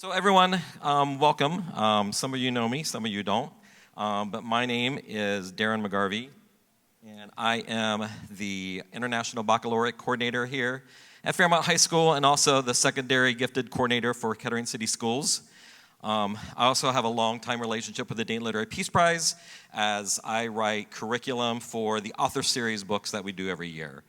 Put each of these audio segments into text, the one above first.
So everyone, welcome. Some of you know me, some of you don't. But my name is Darren McGarvey, and I am the International Baccalaureate Coordinator here at Fairmont High School and also the Secondary Gifted Coordinator for Kettering City Schools. I also have a long-time relationship with the Dayton Literary Peace Prize as I write curriculum for the author series books that we do every year.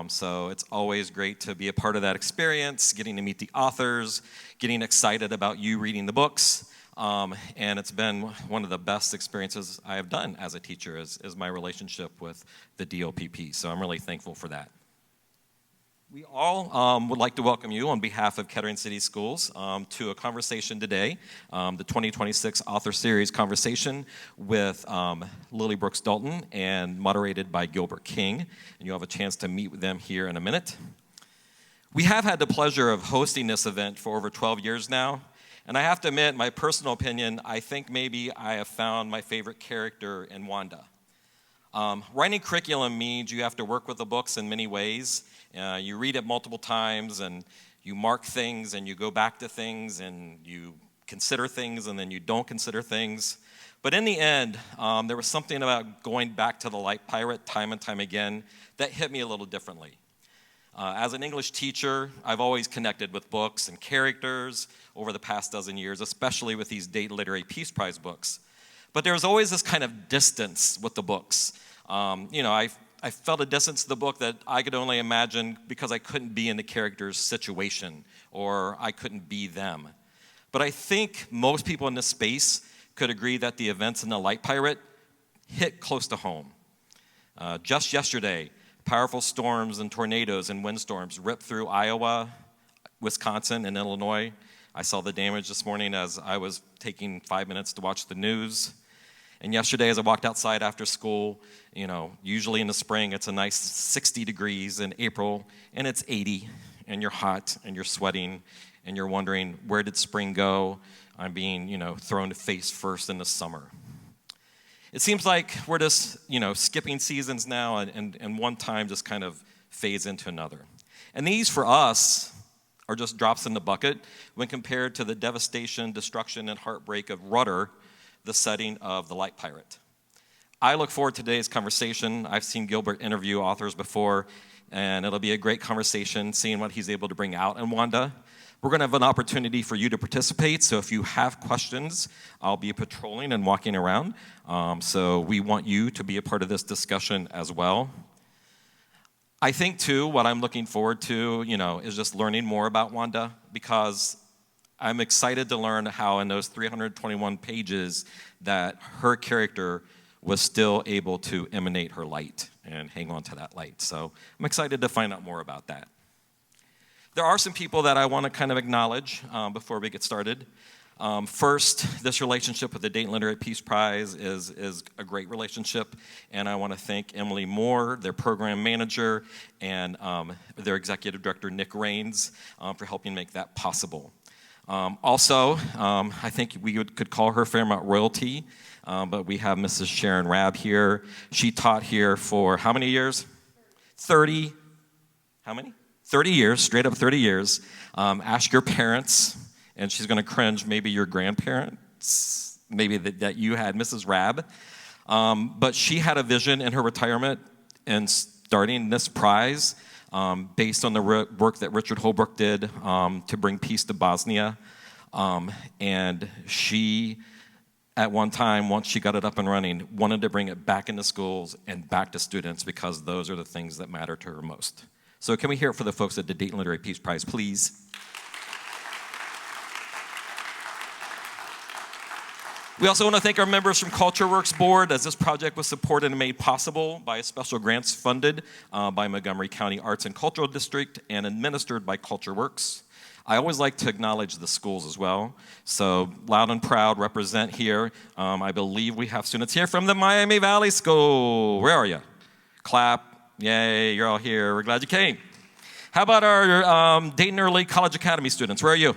So it's always great to be a part of that experience, getting to meet the authors, getting excited about you reading the books. And it's been one of the best experiences I have done as a teacher is my relationship with the DLPP. So I'm really thankful for that. We all would like to welcome you on behalf of Kettering City Schools to a conversation today, the 2026 Author Series conversation with Lily Brooks Dalton and moderated by Gilbert King. And you'll have a chance to meet with them here in a minute. We have had the pleasure of hosting this event for over 12 years now. And I have to admit, my personal opinion, I think maybe I have found my favorite character in Wanda. Writing curriculum means you have to work with the books in many ways. You read it multiple times, and you mark things, and you go back to things, and you consider things, and then you don't consider things. But in the end, there was something about going back to the Light Pirate time and time again that hit me a little differently. As an English teacher, I've always connected with books and characters over the past dozen years, especially with these Dayton Literary Peace Prize books. But there was always this kind of distance with the books. I felt a distance to the book that I could only imagine because I couldn't be in the character's situation or I couldn't be them. But I think most people in this space could agree that the events in The Light Pirate hit close to home. Just yesterday, powerful storms and tornadoes and windstorms ripped through Iowa, Wisconsin, and Illinois. I saw the damage this morning as I was taking 5 minutes to watch the news. And yesterday, as I walked outside after school, usually in the spring, it's a nice 60 degrees in April, and it's 80, and you're hot, and you're sweating, and you're wondering, where did spring go? I'm being, thrown to face first in the summer. It seems like we're just, skipping seasons now, and one time just kind of fades into another. And these, for us, are just drops in the bucket when compared to the devastation, destruction, and heartbreak of Rudder, the setting of The Light Pirate. I look forward to today's conversation. I've seen Gilbert interview authors before, and it'll be a great conversation, seeing what he's able to bring out in Wanda. We're going to have an opportunity for you to participate, so if you have questions, I'll be patrolling and walking around. So we want you to be a part of this discussion as well. I think, too, what I'm looking forward to, is just learning more about Wanda, because I'm excited to learn how in those 321 pages that her character was still able to emanate her light and hang on to that light. So I'm excited to find out more about that. There are some people that I want to kind of acknowledge before we get started. First, this relationship with the Dayton Literary Peace Prize is a great relationship, and I want to thank Emily Moore, their program manager, and their executive director, Nick Raines, for helping make that possible. I think we could call her Fairmont royalty, but we have Mrs. Sharon Rabb here. She taught here for how many years? 30. How many? 30 years, straight up 30 years. Ask your parents, and she's going to cringe, maybe your grandparents, maybe that you had Mrs. Rabb. But she had a vision in her retirement and starting this prize based on the work that Richard Holbrooke did to bring peace to Bosnia. And she, at one time, once she got it up and running, wanted to bring it back into schools and back to students because those are the things that matter to her most. So can we hear it for the folks at the Dayton Literary Peace Prize, please? We also want to thank our members from CultureWorks Board, as this project was supported and made possible by special grants funded by Montgomery County Arts and Cultural District and administered by CultureWorks. I always like to acknowledge the schools as well. So loud and proud represent here. I believe we have students here from the Miami Valley School. Where are you? Clap. Yay, you're all here. We're glad you came. How about our Dayton Early College Academy students? Where are you?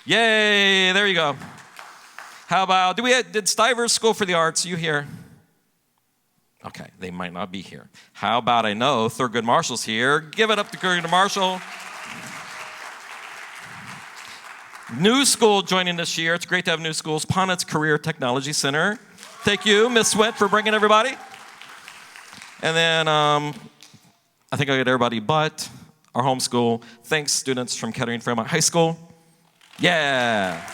Yay, there you go. How about, did Stivers School for the Arts, you here? Okay, they might not be here. How about, I know Thurgood Marshall's here. Give it up to Thurgood Marshall. New school joining this year. It's great to have new schools. Ponitz Career Technology Center. Thank you, Ms. Sweat, for bringing everybody. And then I think I got everybody but our homeschool. Thanks, students from Kettering Fairmont High School. Yeah.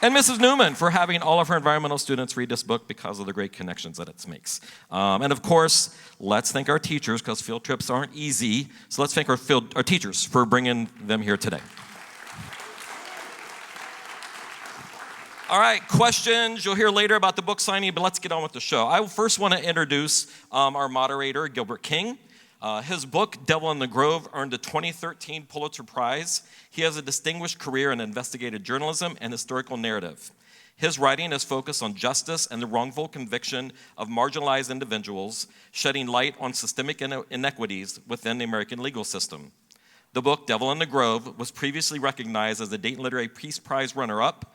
And Mrs. Newman for having all of her environmental students read this book because of the great connections that it makes. And of course, let's thank our teachers because field trips aren't easy. So let's thank our teachers for bringing them here today. All right, questions you'll hear later about the book signing, but let's get on with the show. I first want to introduce our moderator, Gilbert King. His book, Devil in the Grove, earned the 2013 Pulitzer Prize. He has a distinguished career in investigative journalism and historical narrative. His writing is focused on justice and the wrongful conviction of marginalized individuals, shedding light on systemic inequities within the American legal system. The book, Devil in the Grove, was previously recognized as the Dayton Literary Peace Prize runner-up.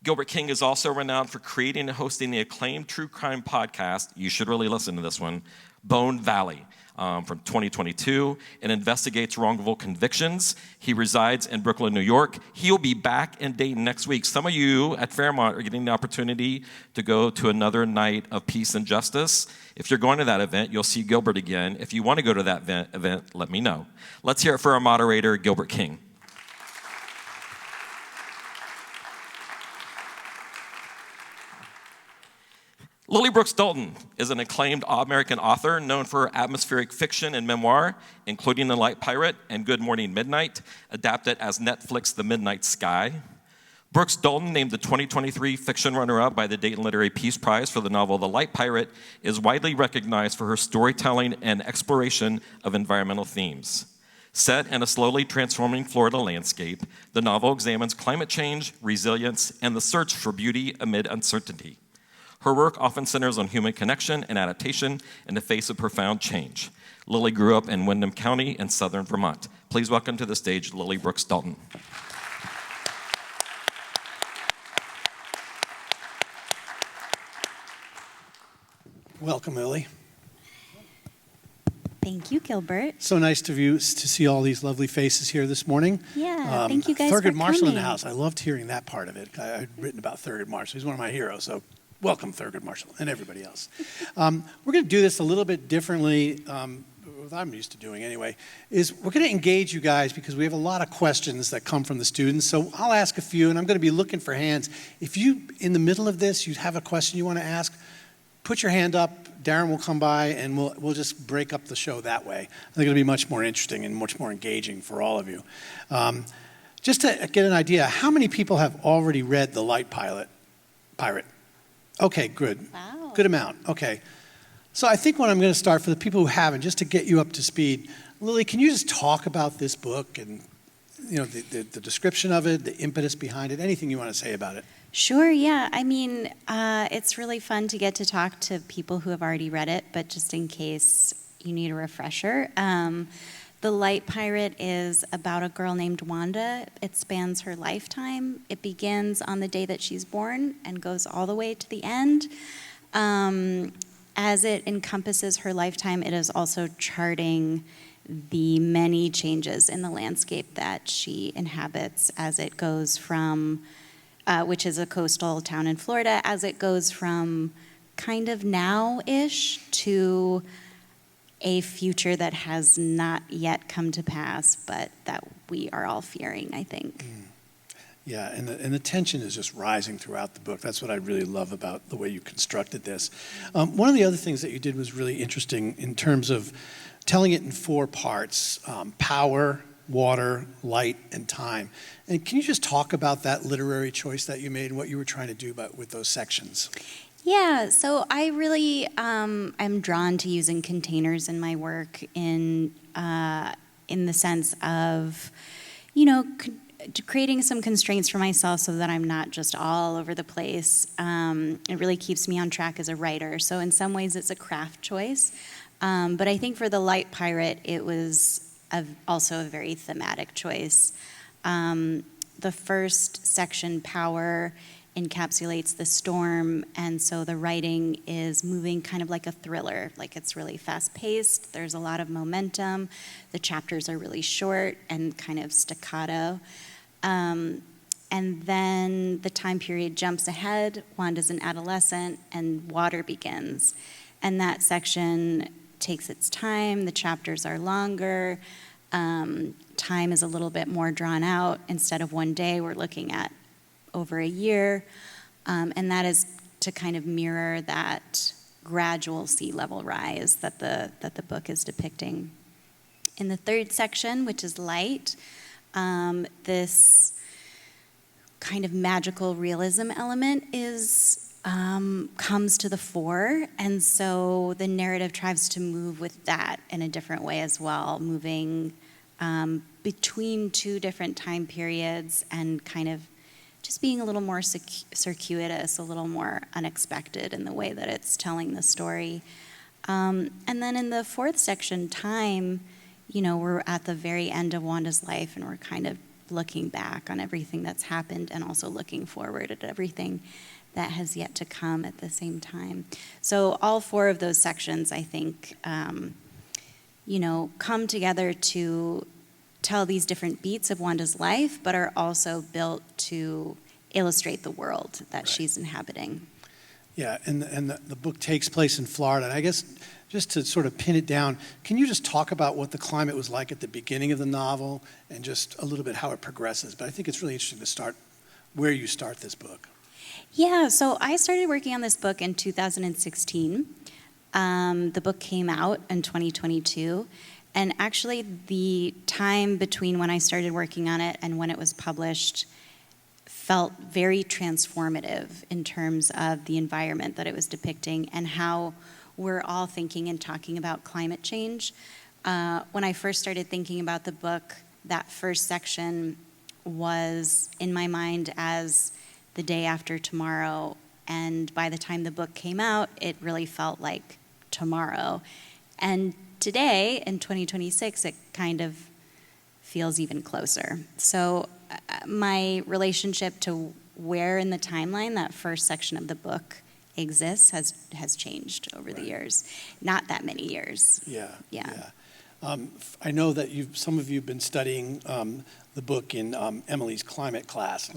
Gilbert King is also renowned for creating and hosting the acclaimed true crime podcast, you should really listen to this one, Bone Valley. From 2022. It investigates wrongful convictions. He resides in Brooklyn, New York. He'll be back in Dayton next week. Some of you at Fairmont are getting the opportunity to go to another night of peace and justice. If you're going to that event, you'll see Gilbert again. If you want to go to that event, let me know. Let's hear it for our moderator, Gilbert King. Lily Brooks Dalton is an acclaimed American author known for her atmospheric fiction and memoir, including The Light Pirate and Good Morning Midnight, adapted as Netflix's The Midnight Sky. Brooks Dalton, named the 2023 fiction runner-up by the Dayton Literary Peace Prize for the novel The Light Pirate, is widely recognized for her storytelling and exploration of environmental themes. Set in a slowly transforming Florida landscape, the novel examines climate change, resilience, and the search for beauty amid uncertainty. Her work often centers on human connection and adaptation in the face of profound change. Lily grew up in Windham County in southern Vermont. Please welcome to the stage Lily Brooks Dalton. Welcome, Lily. Thank you, Gilbert. So nice to see all these lovely faces here this morning. Yeah, thank you guys for Thurgood Marshall coming. in the house. I loved hearing that part of it. I'd written about Thurgood Marshall. He's one of my heroes, so welcome, Thurgood Marshall, and everybody else. We're going to do this a little bit differently, what I'm used to doing anyway, is we're going to engage you guys because we have a lot of questions that come from the students. So I'll ask a few, and I'm going to be looking for hands. If you, in the middle of this, you have a question you want to ask, put your hand up. Darren will come by, and we'll just break up the show that way. I think it'll be much more interesting and much more engaging for all of you. Just to get an idea, how many people have already read The Light Pirate? Okay, good. Wow. Good amount. Okay. So I think what I'm going to start for the people who haven't, just to get you up to speed, Lily, can you just talk about this book and the description of it, the impetus behind it, anything you want to say about it? Sure, yeah. I mean, it's really fun to get to talk to people who have already read it, but just in case you need a refresher. The Light Pirate is about a girl named Wanda. It spans her lifetime. It begins on the day that she's born and goes all the way to the end. As it encompasses her lifetime, it is also charting the many changes in the landscape that she inhabits as it goes from, which is a coastal town in Florida, as it goes from kind of now-ish to a future that has not yet come to pass, but that we are all fearing, I think. Yeah, and the tension is just rising throughout the book. That's what I really love about the way you constructed this. One of the other things that you did was really interesting in terms of telling it in 4 parts, power, water, light, and time. And can you just talk about that literary choice that you made and what you were trying to do with those sections? Yeah, so I really am drawn to using containers in my work in the sense of, creating some constraints for myself so that I'm not just all over the place. It really keeps me on track as a writer. So in some ways it's a craft choice. But I think for The Light Pirate, it was also a very thematic choice. The first section, Power, encapsulates the storm, and so the writing is moving kind of like a thriller, like it's really fast-paced, there's a lot of momentum, the chapters are really short and kind of staccato. And then the time period jumps ahead, Wanda's an adolescent, and water begins. And that section takes its time, the chapters are longer, time is a little bit more drawn out. Instead of one day, we're looking at over a year, and that is to kind of mirror that gradual sea level rise that the book is depicting. In the third section, which is light, this kind of magical realism element comes to the fore, and so the narrative tries to move with that in a different way as well, moving between two different time periods and kind of just being a little more circuitous, a little more unexpected in the way that it's telling the story. And then in the fourth section, time, we're at the very end of Wanda's life, and we're kind of looking back on everything that's happened and also looking forward at everything that has yet to come at the same time. So all four of those sections, I think, come together to tell these different beats of Wanda's life, but are also built to illustrate the world that she's inhabiting. Yeah, and the book takes place in Florida. And I guess just to sort of pin it down, can you just talk about what the climate was like at the beginning of the novel and just a little bit how it progresses? But I think it's really interesting to start where you start this book. Yeah, so I started working on this book in 2016. The book came out in 2022. And actually, the time between when I started working on it and when it was published felt very transformative in terms of the environment that it was depicting and how we're all thinking and talking about climate change. When I first started thinking about the book, that first section was in my mind as the day after tomorrow. And by the time the book came out, it really felt like tomorrow. And today, in 2026, it kind of feels even closer. So my relationship to where in the timeline that first section of the book exists has changed over the years. Not that many years. Yeah. Yeah. I know that some of you have been studying the book in Emily's climate class.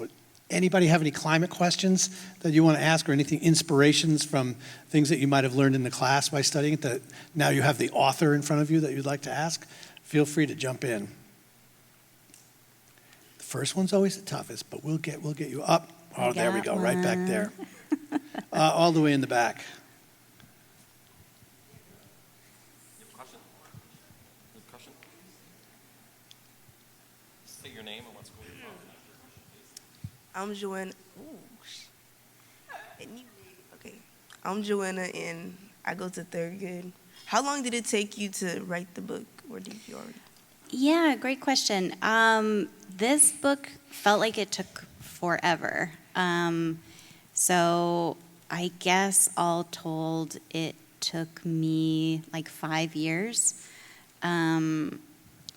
Anybody have any climate questions that you want to ask, or anything, inspirations from things that you might have learned in the class by studying it that now you have the author in front of you that you'd like to ask? Feel free to jump in. The first one's always the toughest, but we'll get you up. Oh, there we go, right back there. All the way in the back. Question? Say your name and what school you're from. I'm Joanna. Okay. I'm Joanna, and I go to third grade. How long did it take you to write the book, or did you already? Yeah, great question. This book felt like it took forever. So I guess all told, it took me like 5 years,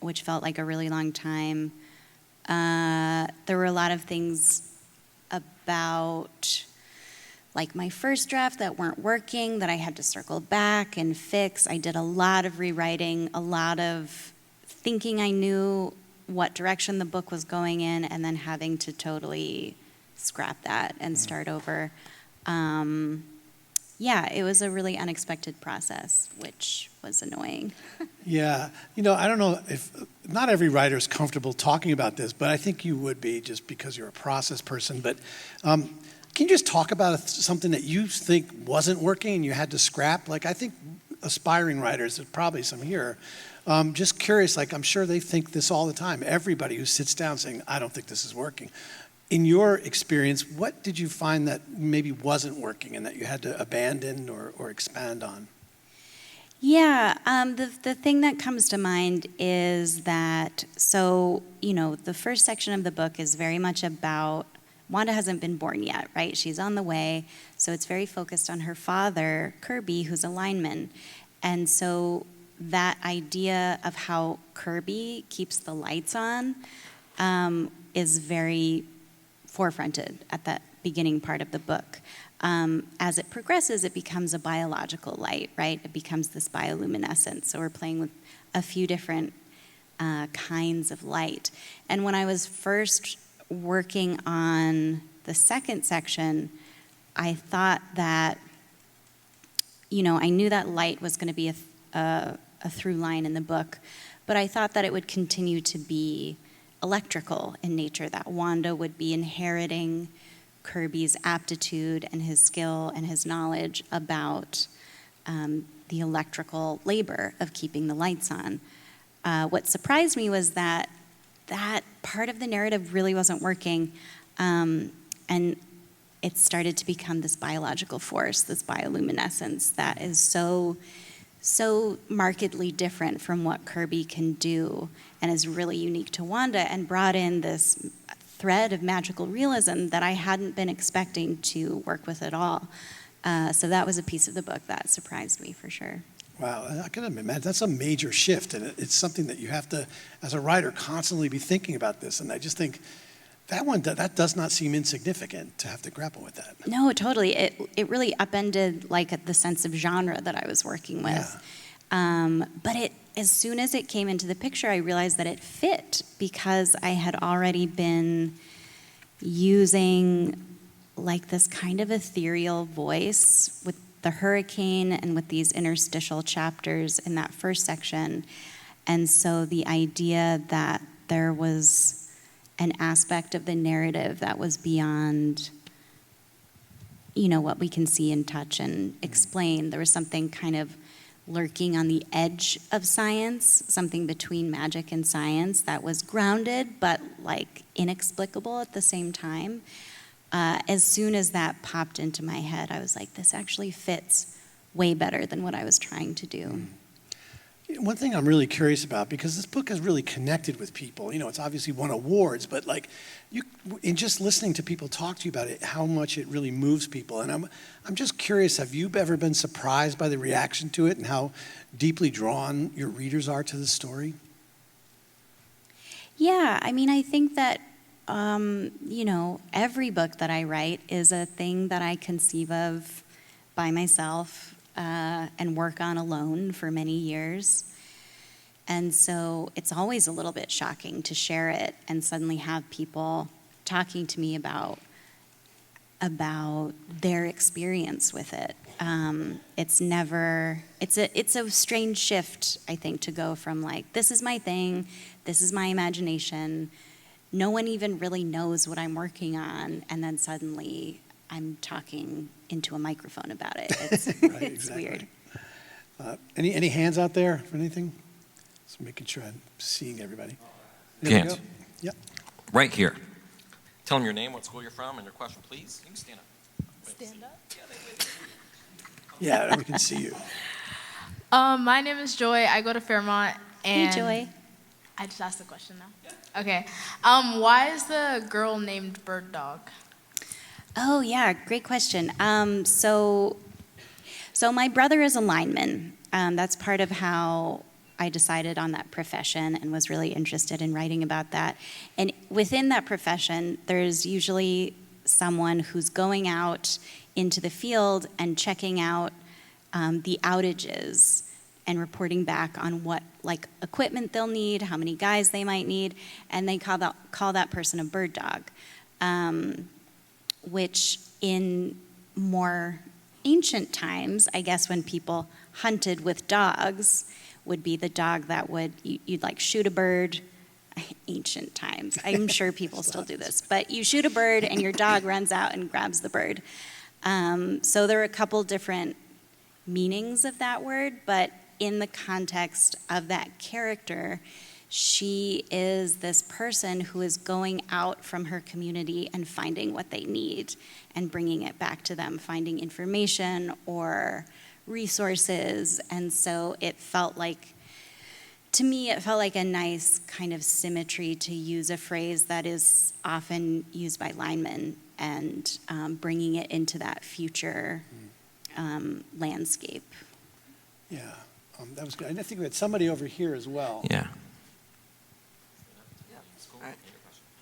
which felt like a really long time. There were a lot of things about like my first draft that weren't working that I had to circle back and fix. I did a lot of rewriting, a lot of thinking I knew what direction the book was going in, and then having to totally scrap that and start over. Yeah, it was a really unexpected process, which was annoying. Yeah, I don't know if not every writer is comfortable talking about this, but I think you would be just because you're a process person. But can you just talk about something that you think wasn't working and you had to scrap? Like, I think aspiring writers, there's probably some here, just curious, like I'm sure they think this all the time. Everybody who sits down saying, I don't think this is working. In your experience, what did you find that maybe wasn't working and that you had to abandon or expand on? Yeah, the thing that comes to mind is that, the first section of the book is very much about, Wanda hasn't been born yet, right? She's on the way, so it's very focused on her father, Kirby, who's a lineman. And so that idea of how Kirby keeps the lights on is very forefronted at that beginning part of the book. As it progresses, it becomes a biological light, right? It becomes this bioluminescence. So we're playing with a few different kinds of light. And when I was first working on the second section, I thought that, I knew that light was going to be a through line in the book, but I thought that it would continue to be electrical in nature, that Wanda would be inheriting Kirby's aptitude and his skill and his knowledge about the electrical labor of keeping the lights on. What surprised me was that part of the narrative really wasn't working, and it started to become this biological force, this bioluminescence that is so markedly different from what Kirby can do and is really unique to Wanda, and brought in this thread of magical realism that I hadn't been expecting to work with at all. So that was a piece of the book that surprised me for sure. Wow, I can imagine that's a major shift, and it's something that you have to, as a writer, constantly be thinking about this. And I just think that does not seem insignificant to have to grapple with that. No, totally. It really upended the sense of genre that I was working with. Yeah. But as soon as it came into the picture, I realized that it fit because I had already been using this kind of ethereal voice with the hurricane and with these interstitial chapters in that first section. And so the idea that there was an aspect of the narrative that was beyond, what we can see and touch and explain. There was something kind of lurking on the edge of science, something between magic and science that was grounded but inexplicable at the same time. As soon as that popped into my head, I was like, this actually fits way better than what I was trying to do. One thing I'm really curious about, because this book has really connected with people, it's obviously won awards, but in just listening to people talk to you about it, how much it really moves people. And I'm just curious, have you ever been surprised by the reaction to it and how deeply drawn your readers are to the story? Yeah, I think that every book that I write is a thing that I conceive of by myself and work on alone for many years. And so it's always a little bit shocking to share it and suddenly have people talking to me about their experience with it. It's a strange shift, I think, to go from this is my thing, this is my imagination, no one even really knows what I'm working on, and then suddenly I'm talking into a microphone about it. It's, Right, it's exactly. weird. Any hands out there for anything? Just making sure I'm seeing everybody. There we Hands. go. Yep. Right here. Tell them your name, what school you're from, and your question, please. You can stand up. Stand up. Yeah, we can see you. My name is Joy. I go to Fairmont. And Hey, Joy. I just asked the question now. Okay. Why is the girl named Bird Dog? Oh, yeah, great question. So my brother is a lineman. That's part of how I decided on that profession and was really interested in writing about that. And within that profession, there's usually someone who's going out into the field and checking out the outages and reporting back on what equipment they'll need, how many guys they might need, and they call that person a bird dog, which in more ancient times, I guess when people hunted with dogs, would be the dog that you'd shoot a bird. Ancient times. I'm sure people still do this, but you shoot a bird and your dog runs out and grabs the bird. So there are a couple different meanings of that word, but in the context of that character, she is this person who is going out from her community and finding what they need and bringing it back to them, finding information or resources. And so to me, it felt like a nice kind of symmetry to use a phrase that is often used by linemen and bringing it into that future landscape. Yeah, that was good. And I think we had somebody over here as well. Yeah.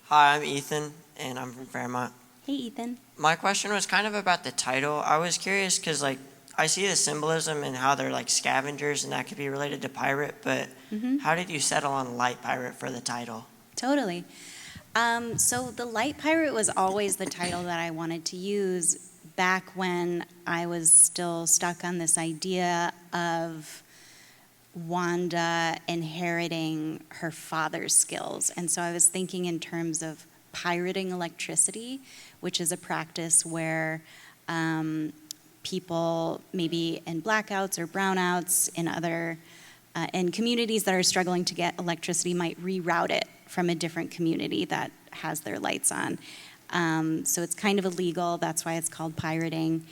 Hi, I'm Ethan, and I'm from Fairmont. Hey, Ethan. My question was kind of about the title. I was curious because, like, I see the symbolism and how they're like scavengers, and that could be related to pirate. But how did you settle on light pirate for the title? Totally. So the Light Pirate was always the title that I wanted to use back when I was still stuck on this idea of Wanda inheriting her father's skills. And so I was thinking in terms of pirating electricity, which is a practice where people, maybe in blackouts or brownouts, in communities that are struggling to get electricity, might reroute it from a different community that has their lights on. So it's kind of illegal. That's why it's called pirating.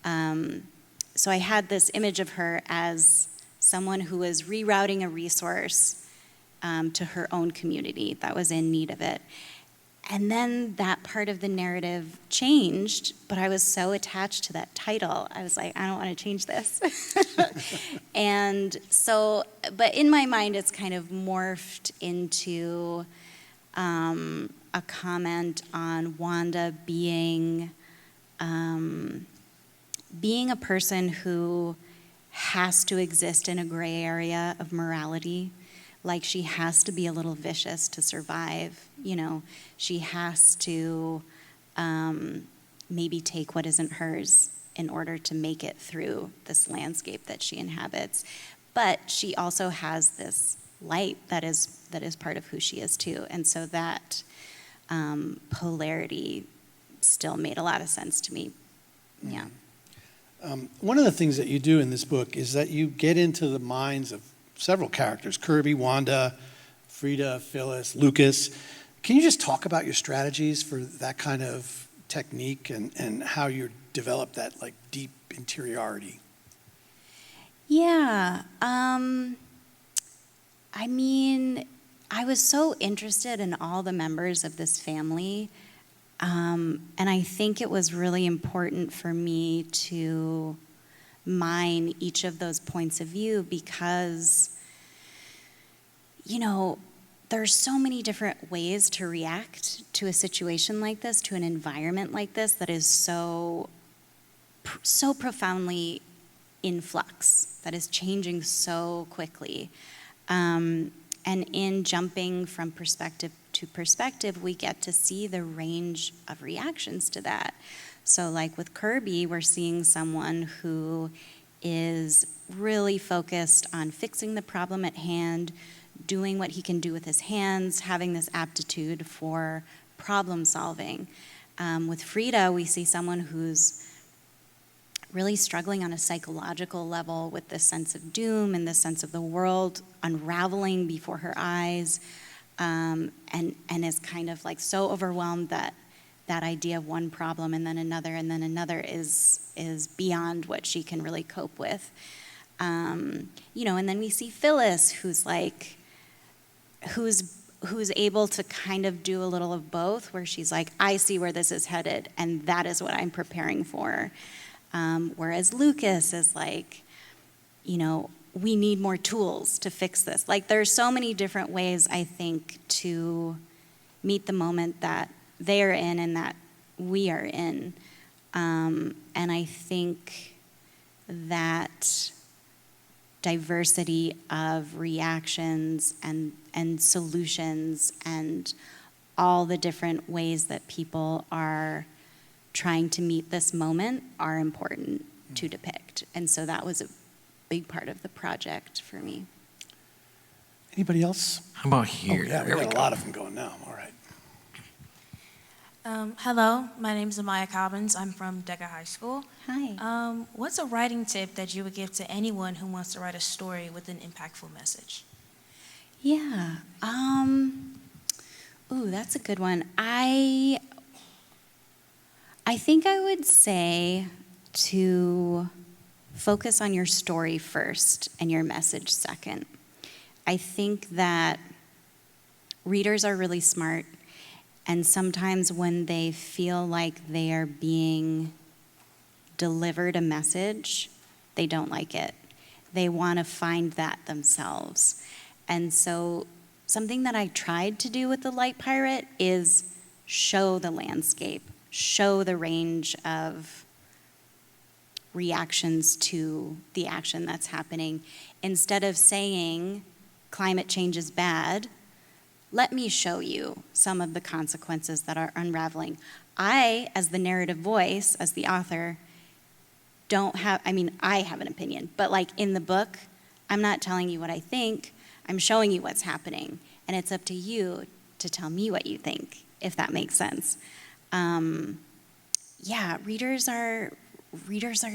So I had this image of her as someone who was rerouting a resource to her own community that was in need of it. And then that part of the narrative changed, but I was so attached to that title. I was like, I don't want to change this. And so, but in my mind, it's kind of morphed into a comment on Wanda being a person who has to exist in a gray area of morality. Like, she has to be a little vicious to survive. You know, she has to maybe take what isn't hers in order to make it through this landscape that she inhabits. But she also has this light that is part of who she is too. And so that polarity still made a lot of sense to me. Yeah. One of the things that you do in this book is that you get into the minds of several characters: Kirby, Wanda, Frida, Phyllis, Lucas. Can you just talk about your strategies for that kind of technique and how you develop that like deep interiority? Yeah. I mean, I was so interested in all the members of this family. And I think it was really important for me to mine each of those points of view because, you know, there's so many different ways to react to a situation like this, to an environment like this that is so profoundly in flux, that is changing so quickly. And in jumping from perspective to perspective, we get to see the range of reactions to that. So like with Kirby, we're seeing someone who is really focused on fixing the problem at hand, doing what he can do with his hands, having this aptitude for problem solving. With Frida, we see someone who's really struggling on a psychological level with this sense of doom and this sense of the world unraveling before her eyes, and is kind of like so overwhelmed that that idea of one problem and then another is beyond what she can really cope with. You know, and then we see Phyllis, who's able to kind of do a little of both, where she's like, I see where this is headed, and that is what I'm preparing for. Whereas Lucas is like, you know, we need more tools to fix this. Like, there's so many different ways, I think, to meet the moment that they are in and that we are in. And I think that diversity of reactions and solutions and all the different ways that people are trying to meet this moment are important to depict. And so that was a big part of the project for me. Anybody else? How about here? Oh, yeah, There we we got go. a lot of them going now. All right. Hello, my name is Amaya Cobbins. I'm from Decker High School. Hi. What's a writing tip that you would give to anyone who wants to write a story with an impactful message? Yeah. Ooh, that's a good one. I think I would say to focus on your story first and your message second. I think that readers are really smart, and sometimes when they feel like they are being delivered a message, they don't like it. They want to find that themselves. And so something that I tried to do with The Light Pirate is show the landscape, show the range of reactions to the action that's happening. Instead of saying climate change is bad, let me show you some of the consequences that are unraveling. I, as the narrative voice, as the author, I have an opinion, but like in the book, I'm not telling you what I think, I'm showing you what's happening. And it's up to you to tell me what you think, if that makes sense. Readers are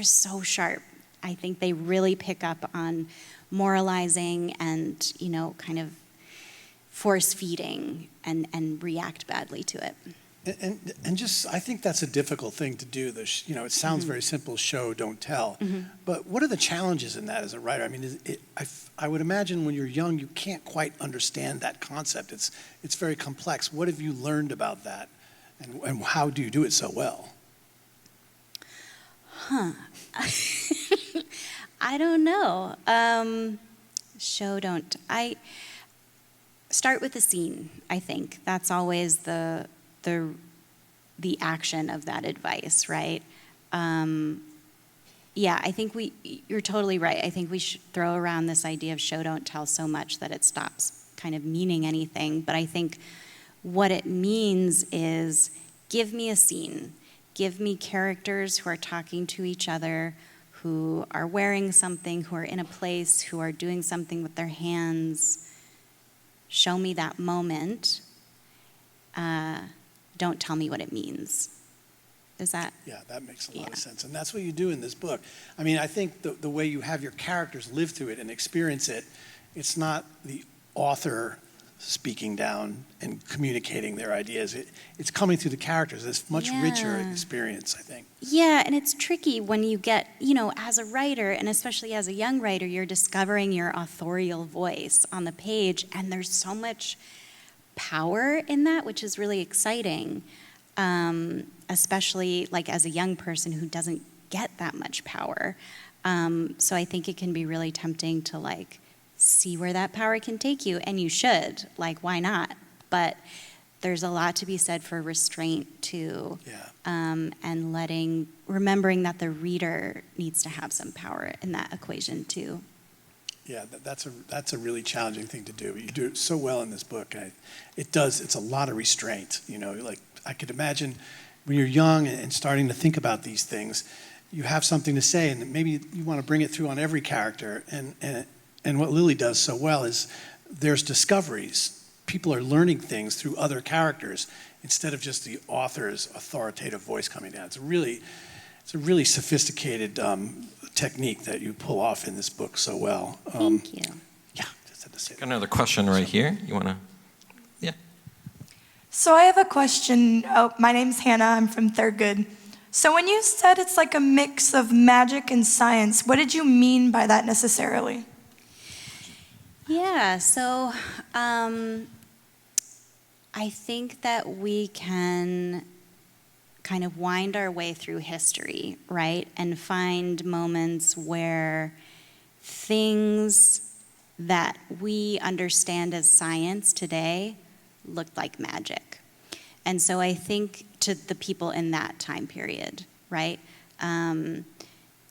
so sharp. I think they really pick up on moralizing and, kind of force feeding and react badly to it. And just, I think that's a difficult thing to do. It sounds very simple, show, don't tell. But what are the challenges in that as a writer? I mean, I would imagine when you're young, you can't quite understand that concept. It's very complex. What have you learned about that? And how do you do it so well? I don't know. I start with the scene, I think. That's always the action of that advice, right? I think you're totally right. I think we should throw around this idea of show, don't tell so much that it stops kind of meaning anything. But I think what it means is give me a scene. Give me characters who are talking to each other, who are wearing something, who are in a place, who are doing something with their hands. Show me that moment. Don't tell me what it means. Is that? Yeah, that makes a lot of sense. And that's what you do in this book. I mean, I think the way you have your characters live through it and experience it, it's not the author speaking down and communicating their ideas. It's coming through the characters. It's much richer experience, I think. Yeah, and it's tricky when you get, as a writer, and especially as a young writer, you're discovering your authorial voice on the page, and there's so much power in that, which is really exciting, especially like as a young person who doesn't get that much power. So I think it can be really tempting to like see where that power can take you, and you should, like, why not? But there's a lot to be said for restraint too, and remembering that the reader needs to have some power in that equation too. Yeah, that's a really challenging thing to do. You do it so well in this book. It's a lot of restraint. Like I could imagine when you're young and starting to think about these things, you have something to say, and maybe you want to bring it through on every character. And what Lily does so well is there's discoveries. People are learning things through other characters instead of just the author's authoritative voice coming down. It's a really sophisticated technique that you pull off in this book so well. Thank you. Yeah, just had to say that. Got another question right here. You want to? Yeah. So I have a question. My name's Hannah. I'm from Third Good. So when you said it's like a mix of magic and science, what did you mean by that necessarily? Yeah, so I think that we can kind of wind our way through history, right? And find moments where things that we understand as science today looked like magic. And so I think to the people in that time period, right?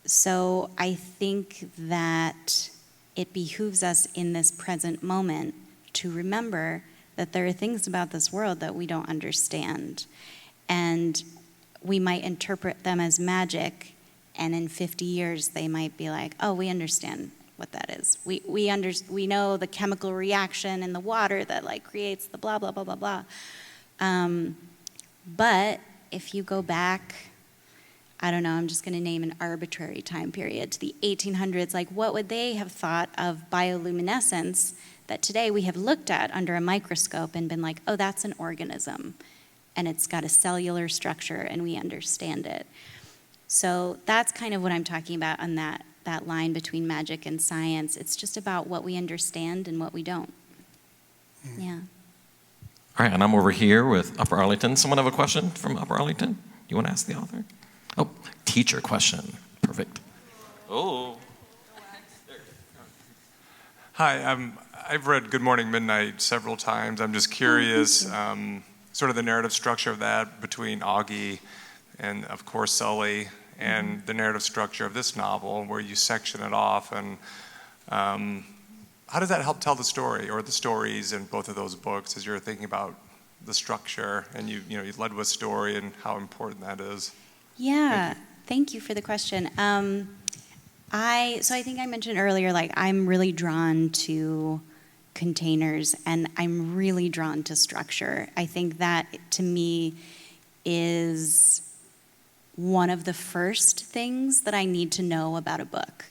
So I think that it behooves us in this present moment to remember that there are things about this world that we don't understand. And we might interpret them as magic, and in 50 years they might be like, oh, we understand what that is. We know the chemical reaction in the water that like creates the blah, blah, blah, blah, blah. But if you go back, I don't know, I'm just going to name an arbitrary time period, to the 1800s, like what would they have thought of bioluminescence that today we have looked at under a microscope and been like, oh, that's an organism, and it's got a cellular structure and we understand it. So that's kind of what I'm talking about on that line between magic and science. It's just about what we understand and what we don't. Yeah. All right, and I'm over here with Upper Arlington. Someone have a question from Upper Arlington? You want to ask the author? Oh, teacher question. Perfect. Oh. Hi, I've read Good Morning Midnight several times. I'm just curious. sort of the narrative structure of that between Augie and, of course, Sully, and the narrative structure of this novel, where you section it off, and how does that help tell the story or the stories in both of those books as you're thinking about the structure, and you led with story and how important that is? Yeah, thank you for the question. I think I mentioned earlier, like, I'm really drawn to containers, and I'm really drawn to structure. I think that, to me, is one of the first things that I need to know about a book,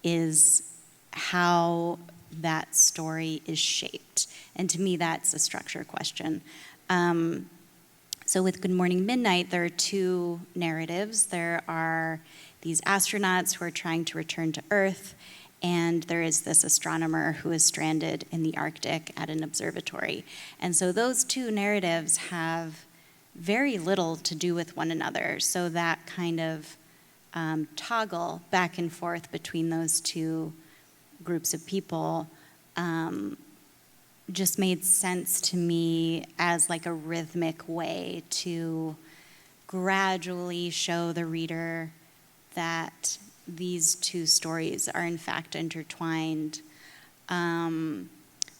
is how that story is shaped. And to me, that's a structure question. So with Good Morning Midnight, there are two narratives. There are these astronauts who are trying to return to Earth, and there is this astronomer who is stranded in the Arctic at an observatory. And so those two narratives have very little to do with one another. So that kind of toggle back and forth between those two groups of people just made sense to me as like a rhythmic way to gradually show the reader that these two stories are in fact intertwined.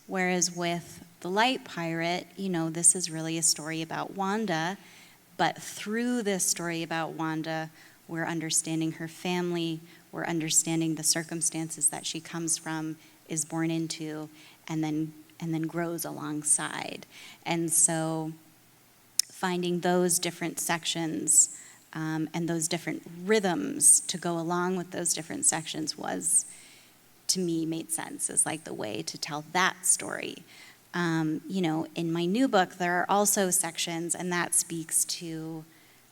Whereas with The Light Pirate, this is really a story about Wanda, but through this story about Wanda, we're understanding her family, we're understanding the circumstances that she comes from, is born into, and then grows alongside. And so finding those different sections and those different rhythms to go along with those different sections was, to me, made sense as like the way to tell that story. In my new book, there are also sections, and that speaks to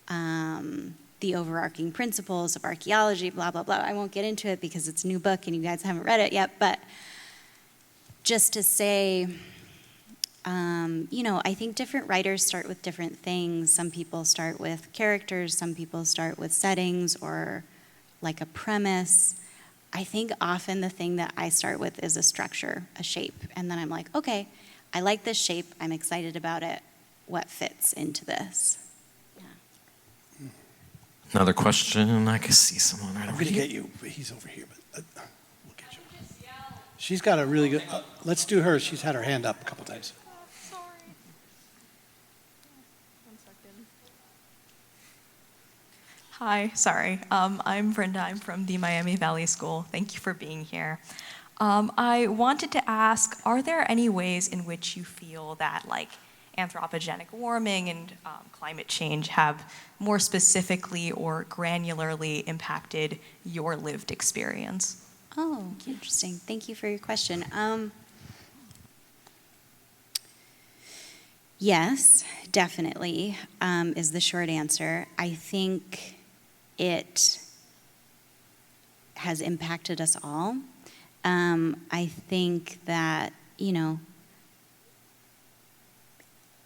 the overarching principles of archaeology, blah, blah, blah. I won't get into it because it's a new book and you guys haven't read it yet, but just to say, I think different writers start with different things. Some people start with characters, some people start with settings or like a premise. I think often the thing that I start with is a structure, a shape, and then I'm like, okay, I like this shape, I'm excited about it, what fits into this? Yeah. Another question. I can see someone right I'm over going to here. get you. He's over here, but we'll get you. She's got a really good. Let's do her. She's had her hand up a couple times. Hi, sorry. I'm Brenda. I'm from the Miami Valley School. Thank you for being here. I wanted to ask, are there any ways in which you feel that like anthropogenic warming and climate change have more specifically or granularly impacted your lived experience? Oh, interesting. Thank you for your question. Yes, definitely, is the short answer. I think it has impacted us all. I think that,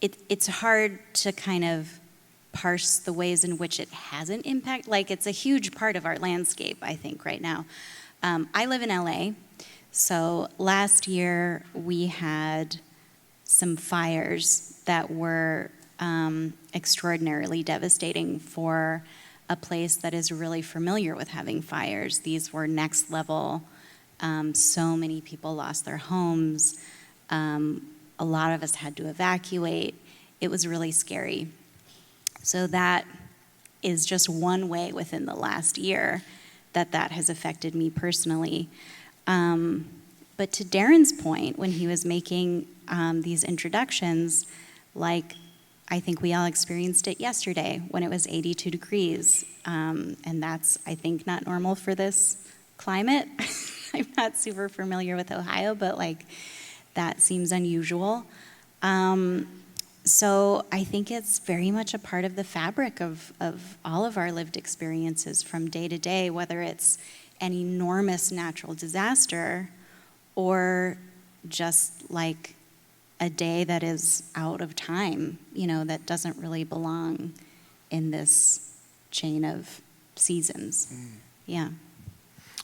it's hard to kind of parse the ways in which it hasn't impacted. Like, it's a huge part of our landscape, I think, right now. I live in LA, so last year we had some fires that were extraordinarily devastating for a place that is really familiar with having fires. These were next level. So many people lost their homes. A lot of us had to evacuate. It was really scary. So that is just one way within the last year that has affected me personally. But to Darren's point, when he was making these introductions, like, I think we all experienced it yesterday when it was 82 degrees. And that's, I think, not normal for this climate. I'm not super familiar with Ohio, but like, that seems unusual. So I think it's very much a part of the fabric of all of our lived experiences from day to day, whether it's an enormous natural disaster or just like a day that is out of time, that doesn't really belong in this chain of seasons. Yeah.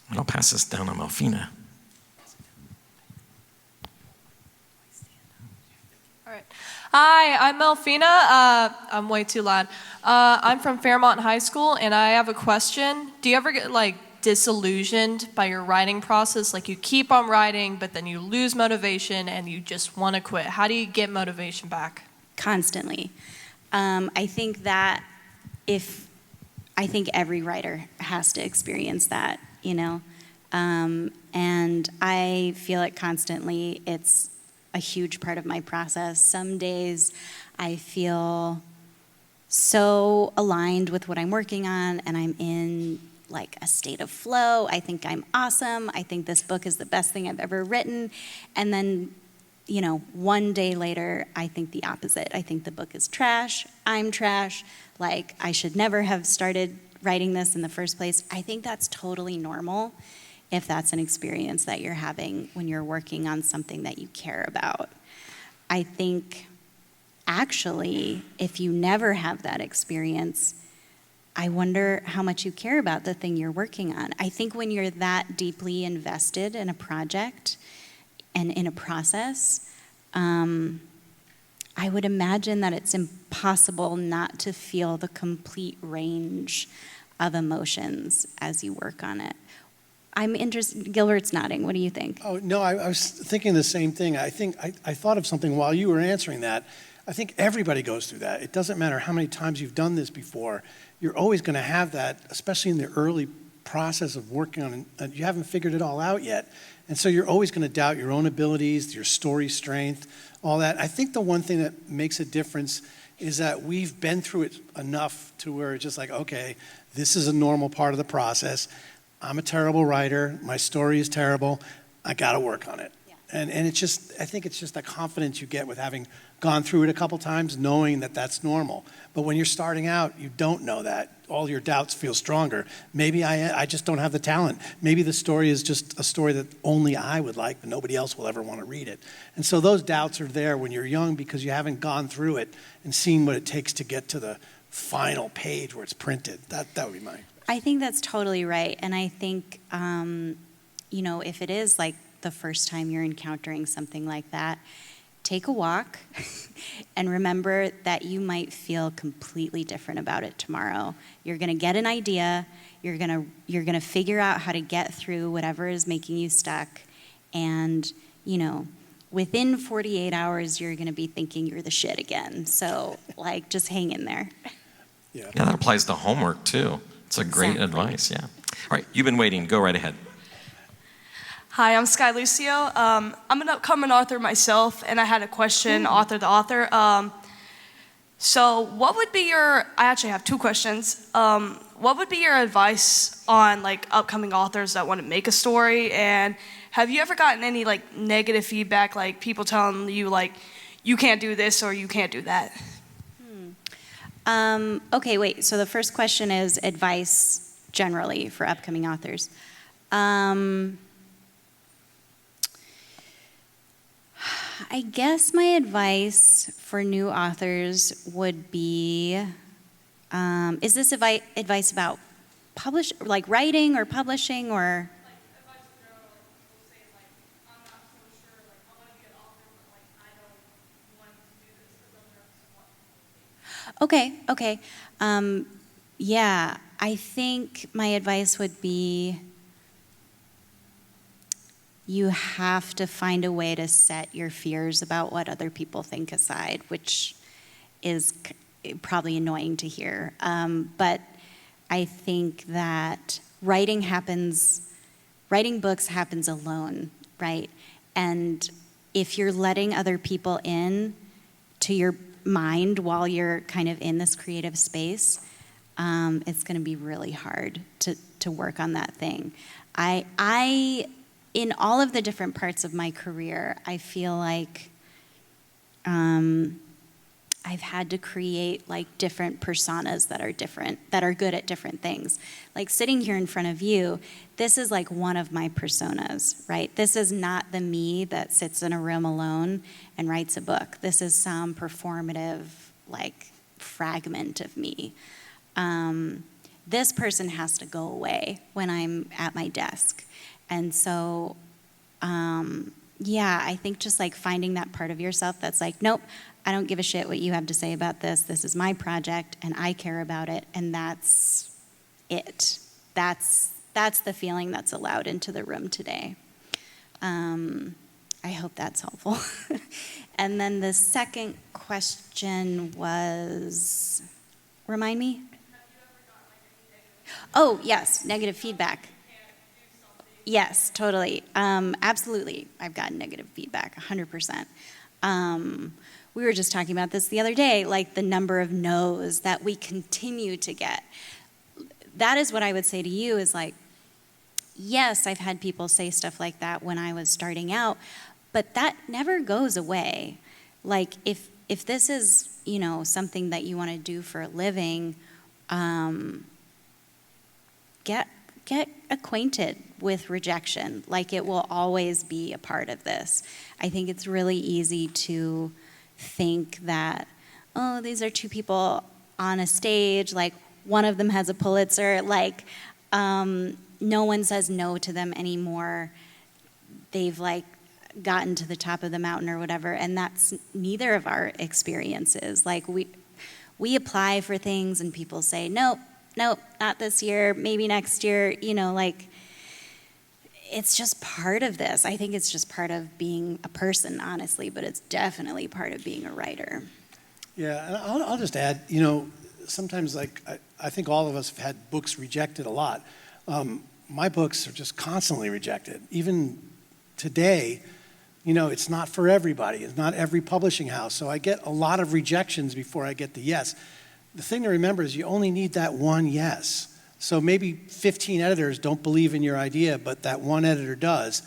And I'll pass this down to Malfina. All right. Hi, I'm Melfina. I'm way too loud. I'm from Fairmont High School, and I have a question. Do you ever get like disillusioned by your writing process? Like you keep on writing, but then you lose motivation and you just want to quit. How do you get motivation back? Constantly. I think that I think every writer has to experience that, you know, and I feel it constantly. It's a huge part of my process. Some days I feel so aligned with what I'm working on and I'm in like a state of flow. I think I'm awesome. I think this book is the best thing I've ever written. And then, you know, one day later, I think the opposite. I think the book is trash. I'm trash. Like, I should never have started writing this in the first place. I think that's totally normal if that's an experience that you're having when you're working on something that you care about. I think, actually, if you never have that experience, I wonder how much you care about the thing you're working on. I think when you're that deeply invested in a project and in a process, I would imagine that it's impossible not to feel the complete range of emotions as you work on it. I'm interested, Gilbert's nodding, what do you think? Oh, no, I was thinking the same thing. I think I thought of something while you were answering that. I think everybody goes through that. It doesn't matter how many times you've done this before. You're always going to have that, especially in the early process of working on it. You haven't figured it all out yet. And so you're always going to doubt your own abilities, your story strength, all that. I think the one thing that makes a difference is that we've been through it enough to where it's just like, okay, this is a normal part of the process. I'm a terrible writer. My story is terrible. I got to work on it. Yeah. And it's just, I think it's just the confidence you get with having gone through it a couple times, knowing that that's normal. But when you're starting out, you don't know that. All your doubts feel stronger. Maybe I just don't have the talent. Maybe the story is just a story that only I would like, but nobody else will ever want to read it. And so those doubts are there when you're young because you haven't gone through it and seen what it takes to get to the final page where it's printed. That would be my... I think that's totally right. And I think, you know, if it is like the first time you're encountering something like that, take a walk and remember that you might feel completely different about it tomorrow. You're going to get an idea. You're going to figure out how to get through whatever is making you stuck. And, you know, within 48 hours, you're going to be thinking you're the shit again. So, like, just hang in there. Yeah, that applies to homework, too. It's a great advice, yeah. All right, you've been waiting. Go right ahead. Hi, I'm Sky Lucio. I'm an upcoming author myself, and I had a question, author to author. So what would be I actually have two questions. What would be your advice on like upcoming authors that want to make a story? And have you ever gotten any like negative feedback, like people telling you like, you can't do this or you can't do that? Okay, wait. So the first question is advice generally for upcoming authors. I guess my advice for new authors would be, is this advice about writing or publishing or? Okay. Yeah, I think my advice would be you have to find a way to set your fears about what other people think aside, which is probably annoying to hear. But I think that writing books happens alone, right? And if you're letting other people in to your mind while you're kind of in this creative space, it's going to be really hard to work on that thing. I in all of the different parts of my career, I feel like I've had to create like different personas that are good at different things. Like sitting here in front of you, this is like one of my personas, right? This is not the me that sits in a room alone and writes a book. This is some performative like fragment of me. This person has to go away when I'm at my desk. And so yeah, I think just like finding that part of yourself that's like, nope, I don't give a shit what you have to say about this. This is my project and I care about it, and that's it. That's the feeling that's allowed into the room today. I hope that's helpful. And then the second question was, remind me? Oh, yes, negative feedback. Yes, totally. Absolutely. I've gotten negative feedback, 100%. We were just talking about this the other day, like the number of no's that we continue to get. That is what I would say to you is like, yes, I've had people say stuff like that when I was starting out, but that never goes away. Like if this is, you know, something that you want to do for a living, get acquainted with rejection. Like it will always be a part of this. I think it's really easy to think that, oh, these are two people on a stage, like one of them has a Pulitzer, like no one says no to them anymore. They've like gotten to the top of the mountain or whatever, and that's neither of our experiences. Like we apply for things and people say, nope, not this year, maybe next year, you know, like it's just part of this. I think it's just part of being a person, honestly, but it's definitely part of being a writer. Yeah, and I'll just add, you know, sometimes like I think all of us have had books rejected a lot. My books are just constantly rejected. Even today, you know, it's not for everybody. It's not every publishing house. So I get a lot of rejections before I get the yes. The thing to remember is you only need that one yes. So maybe 15 editors don't believe in your idea, but that one editor does.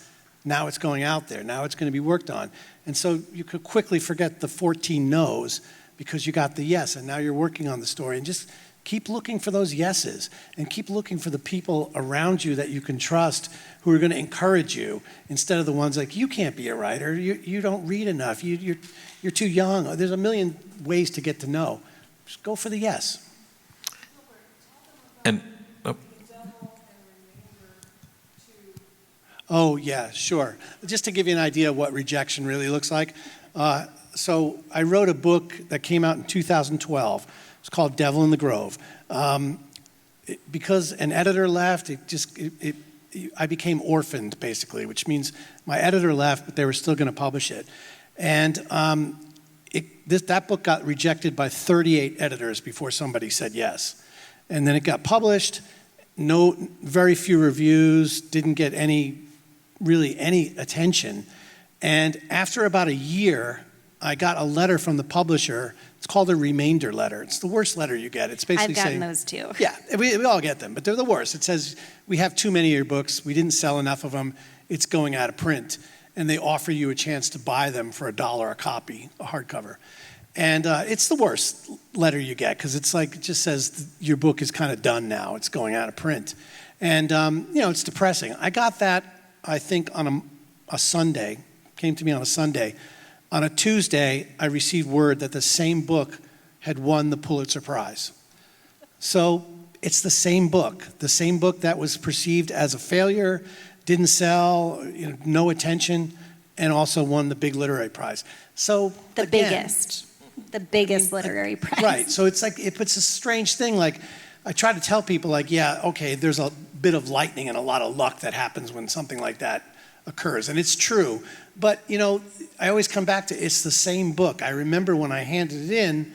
Now it's going out there. Now it's going to be worked on. And so you could quickly forget the 14 no's because you got the yes, and now you're working on the story. And just keep looking for those yeses, and keep looking for the people around you that you can trust who are going to encourage you instead of the ones like, you can't be a writer. You don't read enough. You're too young. There's a million ways to get to know. Just go for the yes. And oh, yeah, sure. Just to give you an idea of what rejection really looks like. So I wrote a book that came out in 2012. It's called Devil in the Grove. Because an editor left, I became orphaned, basically, which means my editor left, but they were still going to publish it. And that book got rejected by 38 editors before somebody said yes. And then it got published, very few reviews, didn't get really any attention. And after about a year, I got a letter from the publisher. It's called a remainder letter. It's the worst letter you get. It's basically I've gotten saying, those too. Yeah, we all get them, but they're the worst. It says, we have too many of your books. We didn't sell enough of them. It's going out of print. And they offer you a chance to buy them for $1 a copy, a hardcover. And it's the worst letter you get because it's like, it just says your book is kind of done now. It's going out of print. And, you know, it's depressing. I got that, I think, on a Sunday. Came to me on a Sunday. On a Tuesday, I received word that the same book had won the Pulitzer Prize. So it's the same book that was perceived as a failure, didn't sell, no attention, and also won the big literary prize. So the biggest literary prize. Right. So it's like it's a strange thing. Like I try to tell people, like, yeah, okay, there's a bit of lightning and a lot of luck that happens when something like that occurs, and it's true. But I always come back to it's the same book. I remember when I handed it in,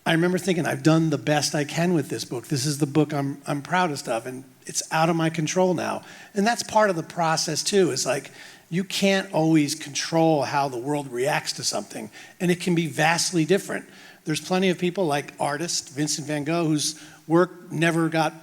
I remember thinking I've done the best I can with this book. This is the book I'm proudest of, and it's out of my control now. And that's part of the process too. Is like you can't always control how the world reacts to something, and it can be vastly different. There's plenty of people like artist Vincent van Gogh whose work never got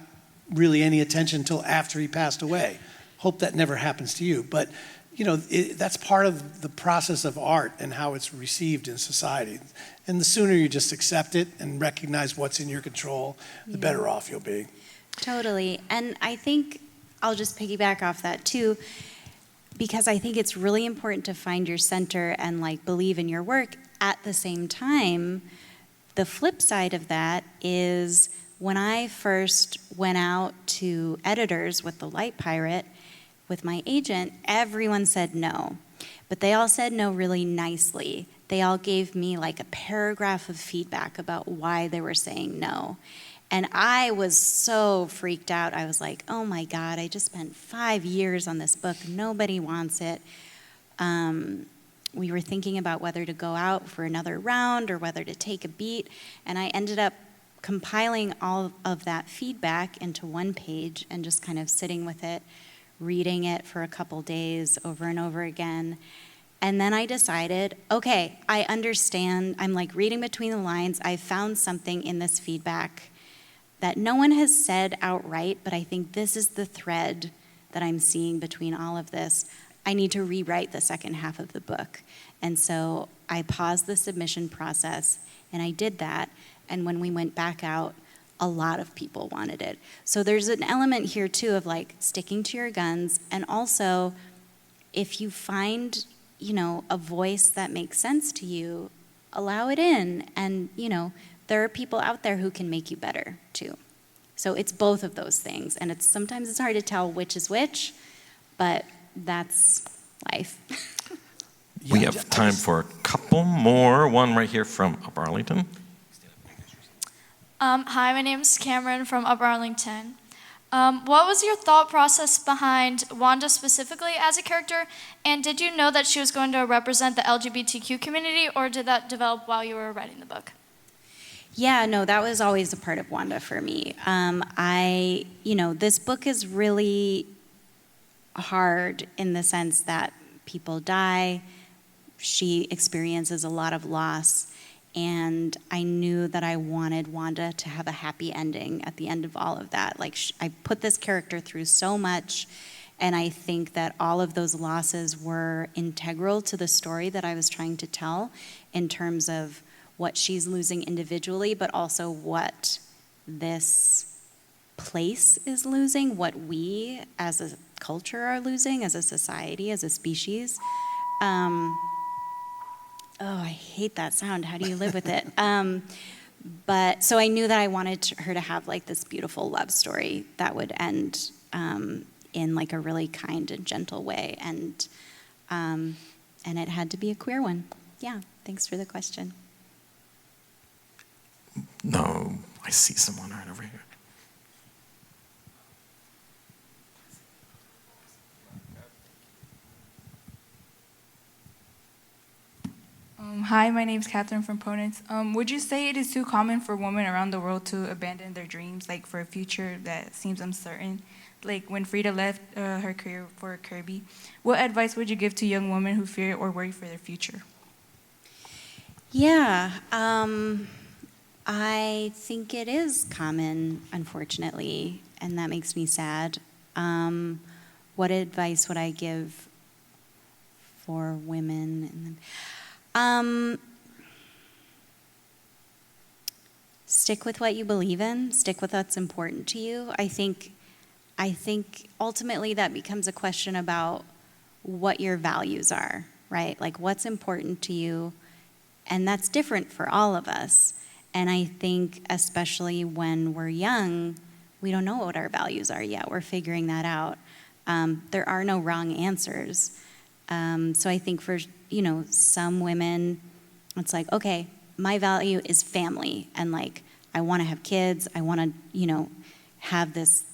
really any attention until after he passed away. Hope that never happens to you, but that's part of the process of art and how it's received in society. And the sooner you just accept it and recognize what's in your control, the better off you'll be. Totally. And I think I'll just piggyback off that too, because I think it's really important to find your center and like believe in your work. At the same time, the flip side of that is when I first went out to editors with The Light Pirate, with my agent, everyone said no. But they all said no really nicely. They all gave me like a paragraph of feedback about why they were saying no. And I was so freaked out. I was like, oh my God, I just spent 5 years on this book. Nobody wants it. We were thinking about whether to go out for another round or whether to take a beat. And I ended up compiling all of that feedback into one page and just kind of sitting with it, reading it for a couple days over and over again. And then I decided, okay, I understand. I'm like reading between the lines. I found something in this feedback that no one has said outright, but I think this is the thread that I'm seeing between all of this. I need to rewrite the second half of the book. And so I paused the submission process, and I did that. And when we went back out, a lot of people wanted it. So there's an element here, too, of like sticking to your guns. And also, if you find, a voice that makes sense to you, allow it in. And, there are people out there who can make you better, too. So it's both of those things. And sometimes it's hard to tell which is which, but that's life. We have time for a couple more. One right here from Up Arlington. Hi, my name's Cameron from Up Arlington. What was your thought process behind Wanda specifically as a character? And did you know that she was going to represent the LGBTQ community, or did that develop while you were writing the book? Yeah, no, that was always a part of Wanda for me. This book is really hard in the sense that people die, she experiences a lot of loss, and I knew that I wanted Wanda to have a happy ending at the end of all of that. Like, I put this character through so much, and I think that all of those losses were integral to the story that I was trying to tell in terms of what she's losing individually, but also what this place is losing, what we as a culture are losing, as a society, as a species. I hate that sound. How do you live with it? But so I knew that I wanted her to have like this beautiful love story that would end in like a really kind and gentle way, and it had to be a queer one. Yeah, thanks for the question. No, I see someone right over here. Hi, my name is Catherine from Ponence. Would you say it is too common for women around the world to abandon their dreams, like for a future that seems uncertain? Like when Frida left her career for Kirby, what advice would you give to young women who fear or worry for their future? Yeah, I think it is common, unfortunately, and that makes me sad. What advice would I give for women? Stick with what you believe in. Stick with what's important to you. I think ultimately that becomes a question about what your values are, right? Like what's important to you, and that's different for all of us. And I think especially when we're young, we don't know what our values are yet. We're figuring that out. There are no wrong answers. So I think for some women, it's like, okay, my value is family, and like I want to have kids. I want to have this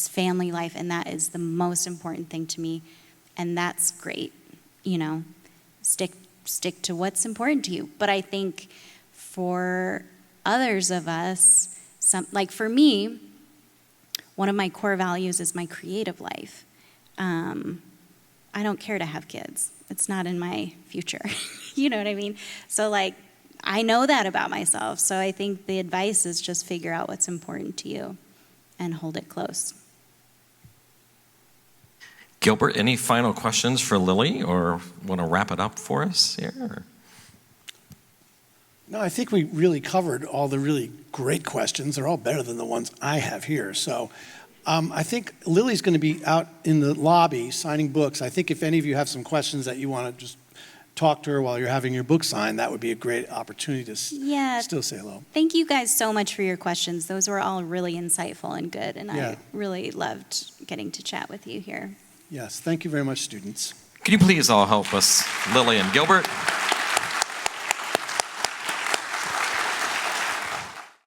family life, and that is the most important thing to me, and that's great. Stick to what's important to you. But I think for others of us, like for me, one of my core values is my creative life. I don't care to have kids. It's not in my future. You know what I mean? So like, I know that about myself. So I think the advice is just figure out what's important to you and hold it close. Gilbert, any final questions for Lily, or want to wrap it up for us here? Or? No, I think we really covered all the really great questions. They're all better than the ones I have here. So I think Lily's going to be out in the lobby signing books. I think if any of you have some questions that you want to just talk to her while you're having your book signed, that would be a great opportunity to still say hello. Thank you guys so much for your questions. Those were all really insightful and good, and I really loved getting to chat with you here. Yes, thank you very much, students. Can you please all help us, Lillian Gilbert?